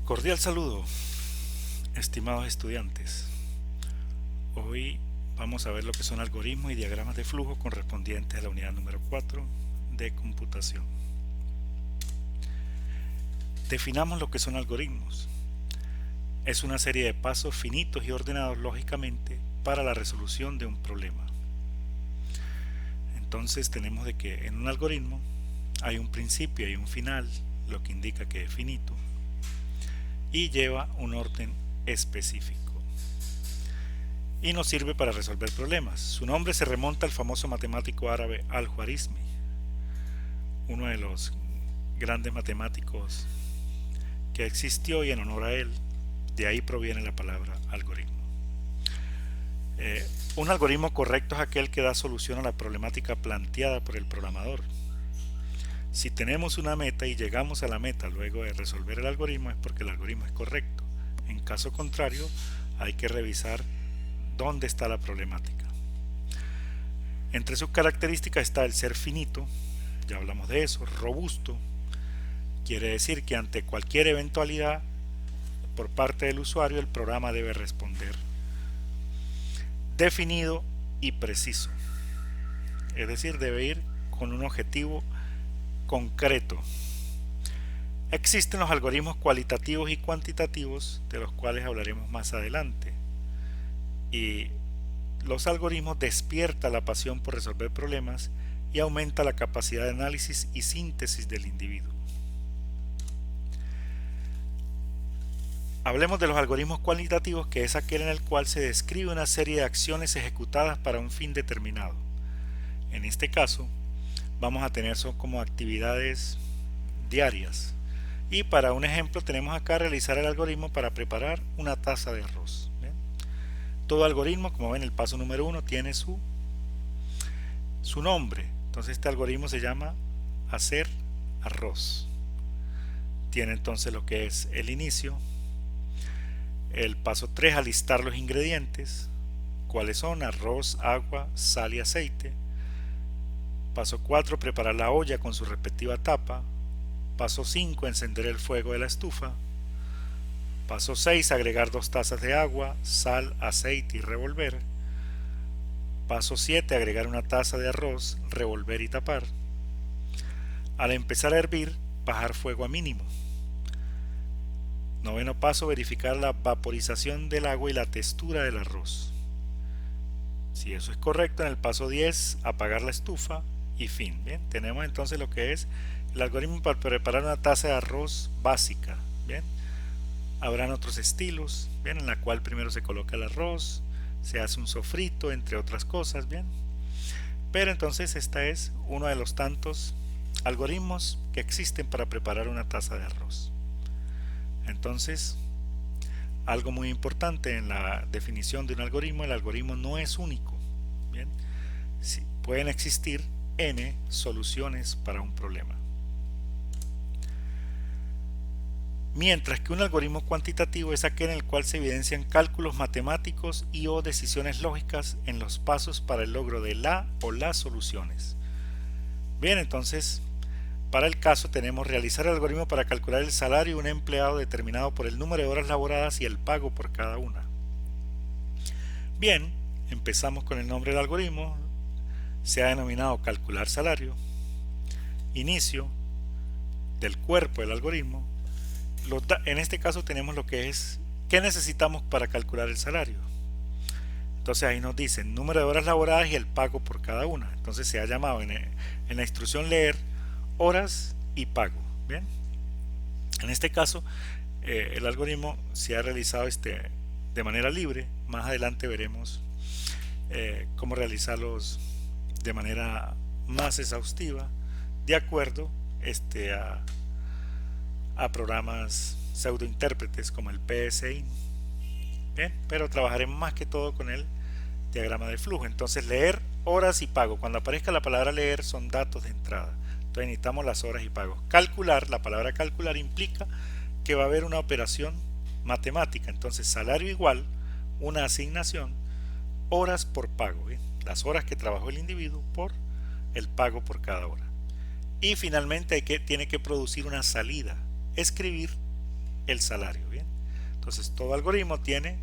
Cordial saludo, estimados estudiantes. Hoy vamos a ver lo que son algoritmos y diagramas de flujo correspondientes a la unidad número 4 de computación. Definamos lo que son algoritmos. Es una serie de pasos finitos y ordenados lógicamente para la resolución de un problema. Entonces tenemos de que en un algoritmo hay un principio y un final, lo que indica que es finito, y lleva un orden específico. Y nos sirve para resolver problemas. Su nombre se remonta al famoso matemático árabe Al-Khwarizmi, uno de los grandes matemáticos que existió, y en honor a él, de ahí proviene la palabra algoritmo. Un algoritmo correcto es aquel que da solución a la problemática planteada por el programador. Si tenemos una meta y llegamos a la meta luego de resolver el algoritmo, es porque el algoritmo es correcto. En caso contrario, hay que revisar dónde está la problemática. Entre sus características está el ser finito, ya hablamos de eso. Robusto, quiere decir que ante cualquier eventualidad por parte del usuario el programa debe responder. Definido y preciso, es decir, debe ir con un objetivo concreto. Existen los algoritmos cualitativos y cuantitativos, de los cuales hablaremos más adelante. Y los algoritmos despiertan la pasión por resolver problemas y aumenta la capacidad de análisis y síntesis del individuo. Hablemos de los algoritmos cualitativos, que es aquel en el cual se describe una serie de acciones ejecutadas para un fin determinado. En este caso, vamos a tener son como actividades diarias. Y para un ejemplo tenemos acá realizar el algoritmo para preparar una taza de arroz. ¿Bien? Todo algoritmo, como ven, el paso número 1 tiene su nombre. Entonces este algoritmo se llama hacer arroz. Tiene entonces lo que es el inicio. El paso 3, alistar los ingredientes. ¿Cuáles son? Arroz, agua, sal y aceite. Paso 4, preparar la olla con su respectiva tapa. Paso 5, encender el fuego de la estufa. Paso 6, agregar 2 tazas de agua, sal, aceite y revolver. Paso 7, agregar una taza de arroz, revolver y tapar. Al empezar a hervir, bajar fuego a mínimo. Noveno paso, verificar la vaporización del agua y la textura del arroz. Si eso es correcto, en el paso 10, apagar la estufa y fin. Bien, tenemos entonces lo que es el algoritmo para preparar una taza de arroz básica. Bien, habrán otros estilos, bien, en la cual primero se coloca el arroz, se hace un sofrito, entre otras cosas, bien. Pero entonces esta es uno de los tantos algoritmos que existen para preparar una taza de arroz. Entonces, algo muy importante en la definición de un algoritmo: el algoritmo no es único. Bien, sí, pueden existir n soluciones para un problema. Mientras que un algoritmo cuantitativo es aquel en el cual se evidencian cálculos matemáticos y o decisiones lógicas en los pasos para el logro de la o las soluciones. Bien, entonces, para el caso tenemos realizar el algoritmo para calcular el salario de un empleado determinado por el número de horas laboradas y el pago por cada una. Bien, empezamos con el nombre del algoritmo. Se ha denominado calcular salario. Inicio del cuerpo del algoritmo. En este caso tenemos lo que es ¿qué necesitamos para calcular el salario? Entonces ahí nos dicen número de horas laboradas y el pago por cada una. Entonces se ha llamado en la instrucción leer horas y pago. Bien, en este caso el algoritmo se ha realizado de manera libre. Más adelante veremos cómo realizarlos de manera más exhaustiva, de acuerdo a programas pseudointérpretes como el PSI. Bien, pero trabajaremos más que todo con el diagrama de flujo. Entonces, leer, horas y pago. Cuando aparezca la palabra leer, son datos de entrada. Entonces necesitamos las horas y pagos. Calcular, la palabra calcular implica que va a haber una operación matemática. Entonces, salario igual, una asignación, horas por pago. ¿Bien? Las horas que trabajó el individuo por el pago por cada hora. Y finalmente tiene que producir una salida. Escribir el salario. Bien, entonces todo algoritmo tiene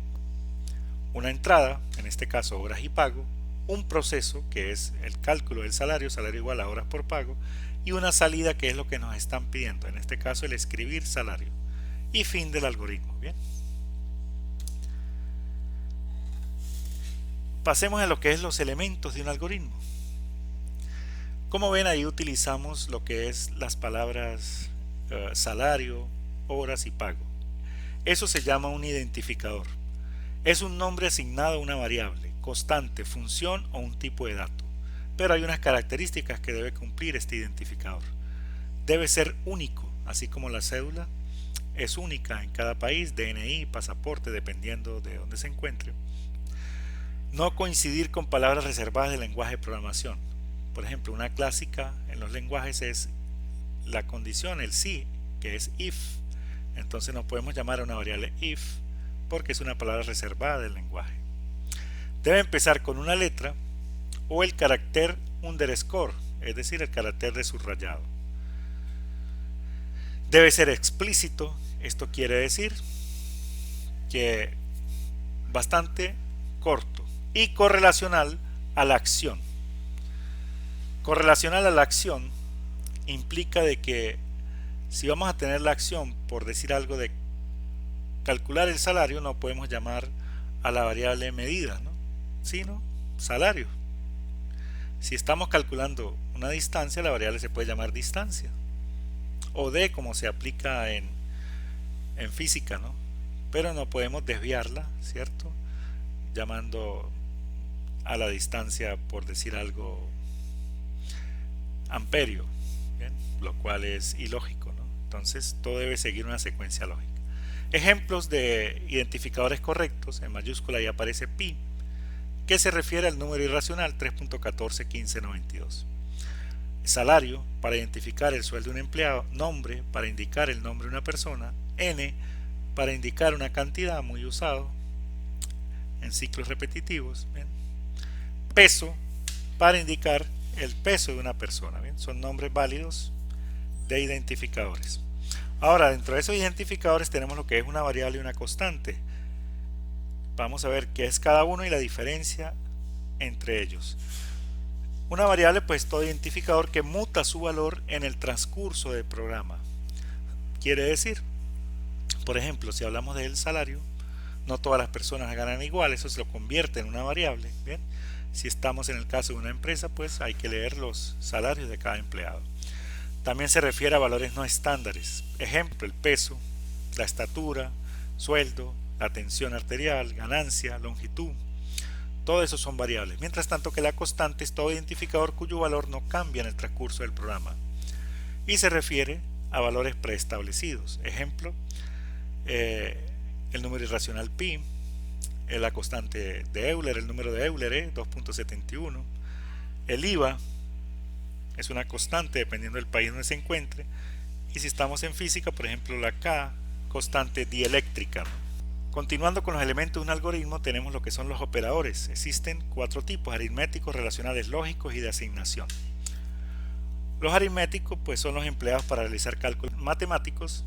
una entrada, en este caso horas y pago, un proceso que es el cálculo del salario, salario igual a horas por pago, y una salida que es lo que nos están pidiendo, en este caso el escribir salario, y fin del algoritmo. Bien, pasemos a lo que es los elementos de un algoritmo. Como ven, ahí utilizamos lo que es las palabras salario, horas y pago. Eso se llama un identificador. Es un nombre asignado a una variable, constante, función o un tipo de dato. Pero hay unas características que debe cumplir este identificador. Debe ser único, así como la cédula es única en cada país, DNI, pasaporte, dependiendo de dónde se encuentre. No coincidir con palabras reservadas del lenguaje de programación. Por ejemplo, una clásica en los lenguajes es la condición, el si, que es if. Entonces no podemos llamar a una variable if porque es una palabra reservada del lenguaje. Debe empezar con una letra o el carácter underscore, es decir, el carácter de subrayado. Debe ser explícito, esto quiere decir que bastante corto, y correlacional a la acción. Correlacional a la acción implica de que si vamos a tener la acción, por decir algo de calcular el salario, no podemos llamar a la variable medida, ¿no?, sino salario. Si estamos calculando una distancia, la variable se puede llamar distancia, o d, como se aplica en física, ¿no? Pero no podemos desviarla, ¿cierto?, llamando a la distancia, por decir algo, amperio, ¿bien?, lo cual es ilógico, ¿no? Entonces todo debe seguir una secuencia lógica. Ejemplos de identificadores correctos: en mayúscula ahí aparece pi, que se refiere al número irracional 3.141592. Salario, para identificar el sueldo de un empleado. Nombre, para indicar el nombre de una persona. N, para indicar una cantidad, muy usado en ciclos repetitivos. ¿Bien? Peso, para indicar el peso de una persona. ¿Bien? Son nombres válidos de identificadores. Ahora, dentro de esos identificadores tenemos lo que es una variable y una constante. Vamos a ver qué es cada uno y la diferencia entre ellos. Una variable, pues todo identificador que muta su valor en el transcurso del programa. Quiere decir, por ejemplo, si hablamos del salario, no todas las personas ganan igual, eso se lo convierte en una variable. Bien, si estamos en el caso de una empresa, pues hay que leer los salarios de cada empleado. También se refiere a valores no estándares. Ejemplo, el peso, la estatura, sueldo, la tensión arterial, ganancia, longitud. Todo eso son variables. Mientras tanto que la constante es todo identificador cuyo valor no cambia en el transcurso del programa. Y se refiere a valores preestablecidos. Ejemplo, el número irracional pi, la constante de Euler, el número de Euler 2.71. El IVA es una constante dependiendo del país donde se encuentre. Y si estamos en física, por ejemplo, la K, constante dieléctrica. Continuando con los elementos de un algoritmo, tenemos lo que son los operadores. Existen 4 tipos: aritméticos, relacionales, lógicos y de asignación. Los aritméticos, pues, son los empleados para realizar cálculos matemáticos.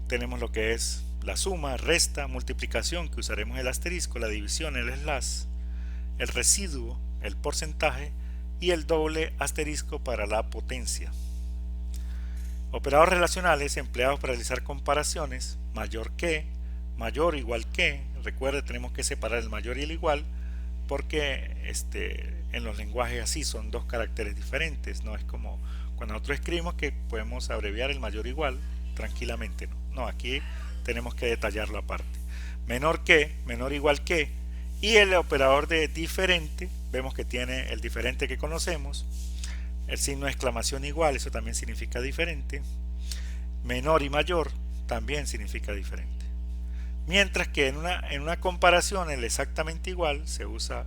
Tenemos lo que es la suma, resta, multiplicación, que usaremos el asterisco, la división, el slash, el residuo, el porcentaje y el doble asterisco para la potencia. Operadores relacionales empleados para realizar comparaciones: mayor que, mayor o igual que. Recuerde, tenemos que separar el mayor y el igual porque en los lenguajes así son dos caracteres diferentes. No es como cuando nosotros escribimos que podemos abreviar el mayor igual tranquilamente. No, aquí tenemos que detallarlo aparte. Menor que, menor igual que. Y el operador de diferente, vemos que tiene el diferente que conocemos, el signo de exclamación igual, eso también significa diferente. Menor y mayor también significa diferente. Mientras que en una comparación, el exactamente igual se usa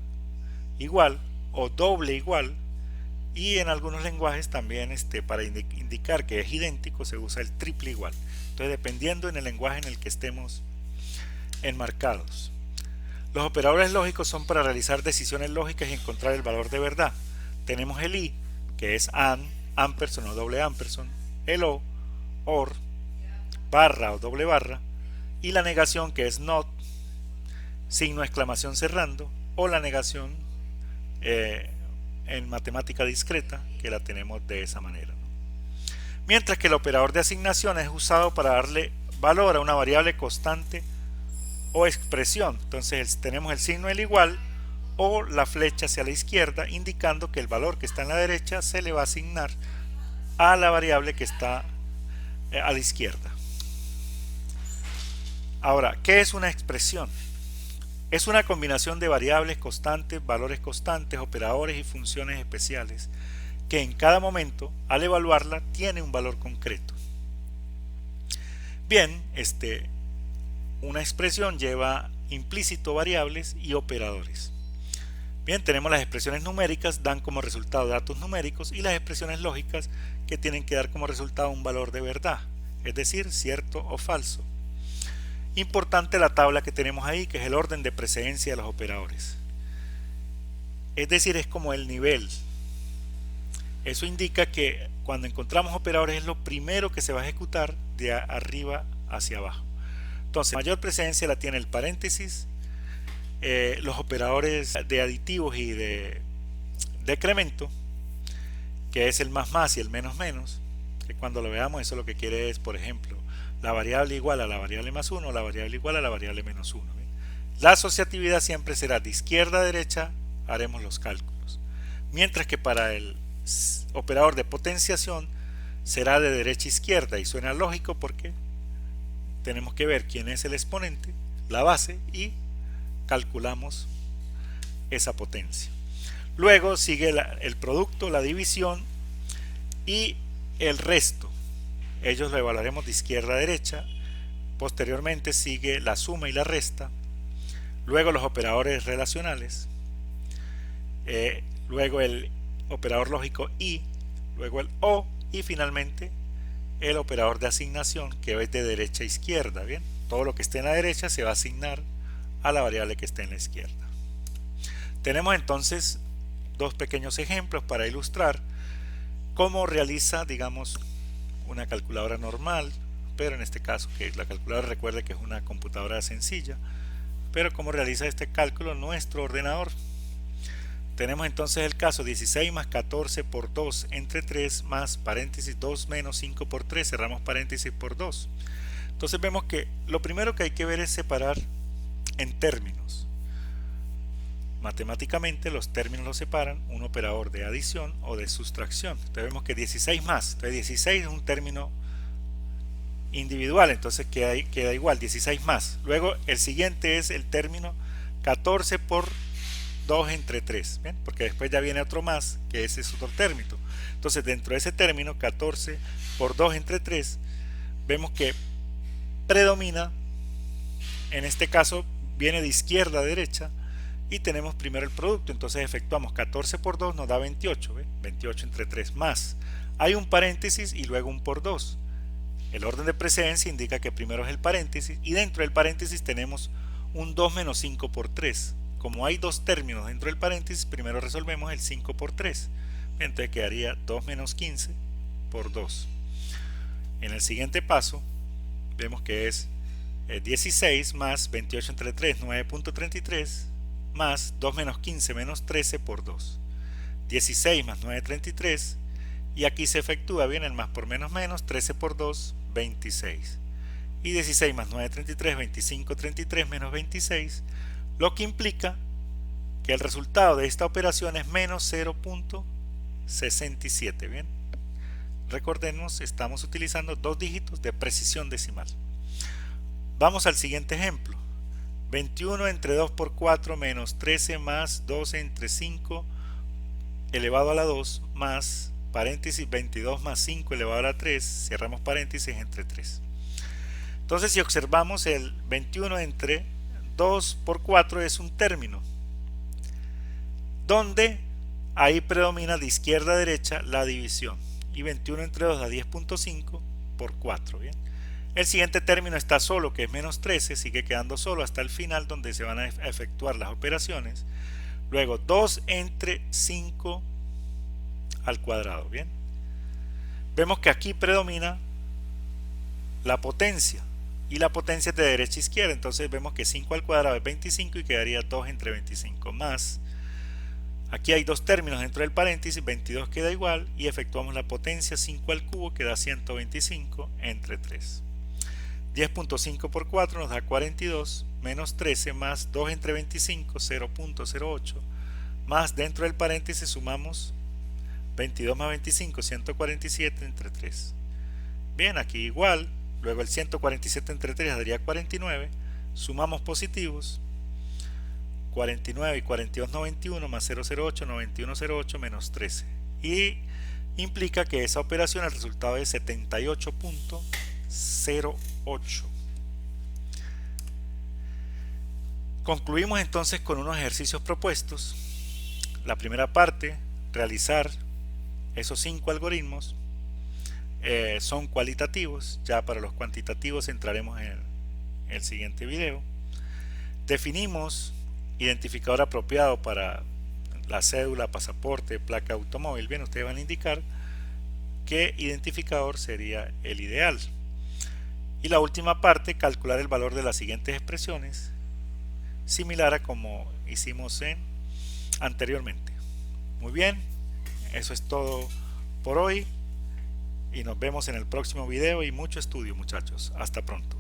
igual o doble igual, y en algunos lenguajes también para indicar que es idéntico se usa el triple igual. Entonces, dependiendo en el lenguaje en el que estemos enmarcados. Los operadores lógicos son para realizar decisiones lógicas y encontrar el valor de verdad. Tenemos el i, que es and, ampersand o doble ampersand, el o, or, barra o doble barra, y la negación, que es not, signo de exclamación cerrando, o la negación en matemática discreta, que la tenemos de esa manera, ¿no? Mientras que el operador de asignación es usado para darle valor a una variable constante o expresión. Entonces tenemos el signo del igual o la flecha hacia la izquierda, indicando que el valor que está en la derecha se le va a asignar a la variable que está a la izquierda. Ahora, ¿qué es una expresión? Es una combinación de variables constantes, valores constantes, operadores y funciones especiales que en cada momento, al evaluarla, tiene un valor concreto. Bien, una expresión lleva implícito variables y operadores. Bien, tenemos las expresiones numéricas, dan como resultado datos numéricos, y las expresiones lógicas, que tienen que dar como resultado un valor de verdad, es decir, cierto o falso. Importante la tabla que tenemos ahí, que es el orden de precedencia de los operadores. Es decir, es como el nivel. Eso indica que cuando encontramos operadores es lo primero que se va a ejecutar de arriba hacia abajo. Entonces, mayor precedencia la tiene el paréntesis, los operadores de aditivos y de decremento, que es el más y el menos, que cuando lo veamos eso lo que quiere es, por ejemplo, la variable igual a la variable más 1, la variable igual a la variable menos 1. ¿Bien? La asociatividad siempre será de izquierda a derecha, haremos los cálculos. Mientras que para el operador de potenciación será de derecha a izquierda, y suena lógico porque tenemos que ver quién es el exponente, la base, y calculamos esa potencia. Luego sigue el producto, la división y el resto. Ellos lo evaluaremos de izquierda a derecha. Posteriormente sigue la suma y la resta. Luego los operadores relacionales. Luego el operador lógico y. Luego el o. Y finalmente el operador de asignación, que es de derecha a izquierda. Bien, todo lo que esté en la derecha se va a asignar a la variable que esté en la izquierda. Tenemos entonces dos pequeños ejemplos para ilustrar cómo realiza, digamos, una calculadora normal, pero en este caso que la calculadora, recuerde que es una computadora sencilla, pero cómo realiza este cálculo nuestro ordenador. Tenemos entonces el caso 16 más 14 por 2 entre 3 más paréntesis 2 menos 5 por 3, cerramos paréntesis por 2. Entonces vemos que lo primero que hay que ver es separar en términos. Matemáticamente los términos los separan un operador de adición o de sustracción. Entonces vemos que 16 más, entonces 16 es un término individual, entonces queda igual, 16 más. Luego el siguiente es el término 14 por 2 entre 3, ¿bien? Porque después ya viene otro más, que ese es otro término. Entonces dentro de ese término 14 por 2 entre 3, vemos que predomina, en este caso viene de izquierda a derecha, y tenemos primero el producto. Entonces efectuamos 14 por 2 nos da 28, ¿ve? 28 entre 3 más. Hay un paréntesis y luego un por 2. El orden de precedencia indica que primero es el paréntesis, y dentro del paréntesis tenemos un 2 menos 5 por 3. Como hay dos términos dentro del paréntesis, primero resolvemos el 5 por 3. Entonces quedaría 2 menos 15 por 2. En el siguiente paso vemos que es 16 más 28 entre 3, 9.33, más 2 menos 15 menos 13 por 2. 16 más 9.33, y aquí se efectúa bien el más por menos menos, 13 por 2, 26. Y 16 más 9.33, 25.33 menos 26, lo que implica que el resultado de esta operación es menos 0.67. Bien, recordemos, estamos utilizando dos dígitos de precisión decimal. Vamos al siguiente ejemplo. 21 entre 2 por 4 menos 13 más 12 entre 5 elevado a la 2 más paréntesis 22 más 5 elevado a la 3, cerramos paréntesis entre 3. Entonces si observamos, el 21 entre 2 por 4 es un término donde ahí predomina de izquierda a derecha la división, y 21 entre 2 da 10.5 por 4. Bien, el siguiente término está solo, que es menos 13, sigue quedando solo hasta el final donde se van a efectuar las operaciones. Luego 2 entre 5 al cuadrado. Bien, vemos que aquí predomina la potencia. Y la potencia es de derecha a izquierda, entonces vemos que 5 al cuadrado es 25 y quedaría 2 entre 25 más. Aquí hay dos términos dentro del paréntesis, 22 queda igual y efectuamos la potencia 5 al cubo que da 125 entre 3. 10.5 por 4 nos da 42 menos 13 más 2 entre 25, 0.08 más dentro del paréntesis sumamos 22 más 25, 147 entre 3. Bien, aquí igual, luego el 147 entre 3 daría 49, sumamos positivos, 49 y 42 91 más 008, 9108 menos 13. Y implica que esa operación el resultado es 78.08. Concluimos entonces con unos ejercicios propuestos. La primera parte, realizar esos 5 algoritmos, son cualitativos. Ya para los cuantitativos entraremos en el siguiente video. Definimos identificador apropiado para la cédula, pasaporte, placa automóvil. Bien, ustedes van a indicar qué identificador sería el ideal. Y la última parte, calcular el valor de las siguientes expresiones, similar a como hicimos anteriormente. Muy bien, eso es todo por hoy y nos vemos en el próximo video y mucho estudio, muchachos. Hasta pronto.